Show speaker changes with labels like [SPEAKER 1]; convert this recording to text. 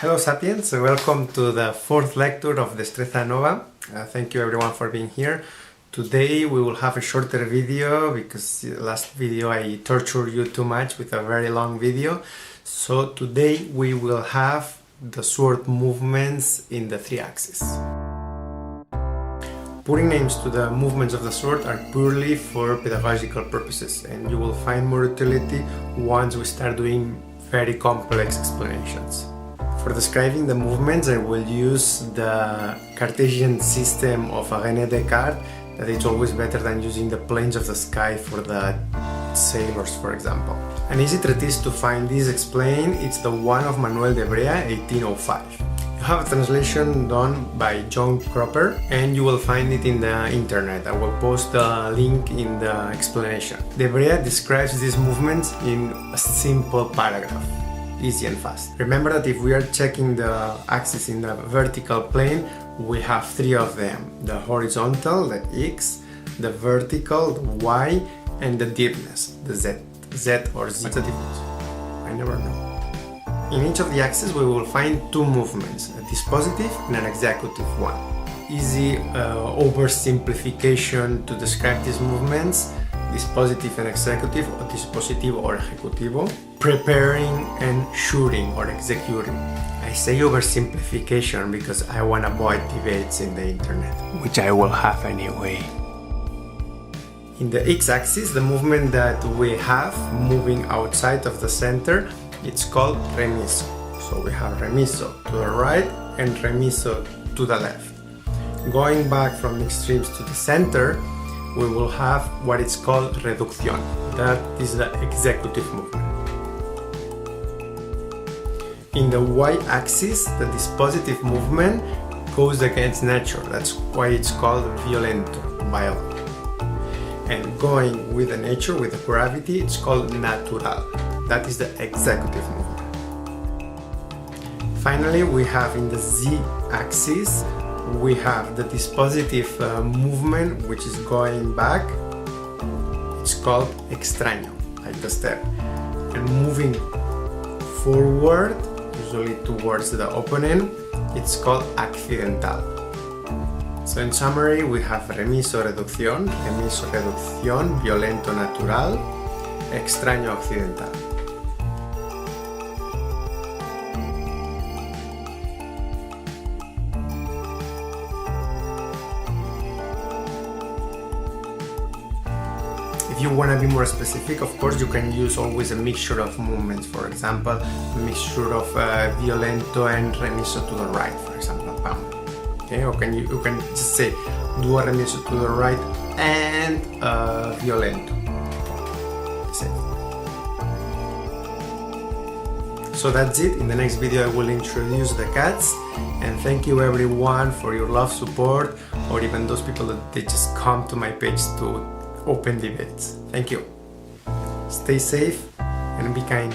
[SPEAKER 1] Hello Sapiens, welcome to the fourth lecture of Destreza Nova. Thank you everyone for being here. Today we will have a shorter video because last video I tortured you too much with a very long video. So today we will have the sword movements in the 3 axes. Putting names to the movements of the sword are purely for pedagogical purposes, and you will find more utility once we start doing very complex explanations. For describing the movements, I will use the Cartesian system of René Descartes, that it's always better than using the planes of the sky for the sailors, for example. An easy treatise to find this explained, it's the one of Manuel de Brea, 1805. You have a translation done by John Cropper, and you will find it in the internet. I will post the link in the explanation. De Brea describes these movements in a simple paragraph. Easy and fast. Remember that if we are checking the axis in the vertical plane, we have 3 of them. The horizontal, the X, the vertical, the Y, and the deepness, the Z. Z or Z. What's the difference? I never know. In each of the axes we will find 2 movements, a dispositive and an executive one. Easy oversimplification to describe these movements: dispositive and executive, or dispositivo or ejecutivo, preparing and shooting or executing. I say oversimplification because I want to avoid debates in the internet, which I will have anyway. In the x-axis, the movement that we have moving outside of the center, it's called Remiso. So we have Remiso to the right and Remiso to the left. Going back from the extremes to the center, we will have what is called Reducción. That is the executive movement. In the y-axis, the dispositive movement goes against nature. That's why it's called Violento, violent. And going with the nature, with the gravity, it's called Natural. That is the executive movement. Finally, we have in the z-axis, we have the dispositive movement, which is going back. It's called Extraño, like the step. And moving forward, usually towards the opponent, it's called Accidental. So in summary, we have Remiso Reducción, Violento Natural, Extraño Accidental. If you want to be more specific, of course, you can use always a mixture of movements. For example, a mixture of Violento and Remiso to the right, for example, bam. Okay, or you can just say, do a Remiso to the right and Violento. So that's it. In the next video I will introduce the cats, and thank you everyone for your love, support, or even those people that they just come to my page to open debates. Thank you. Stay safe and be kind.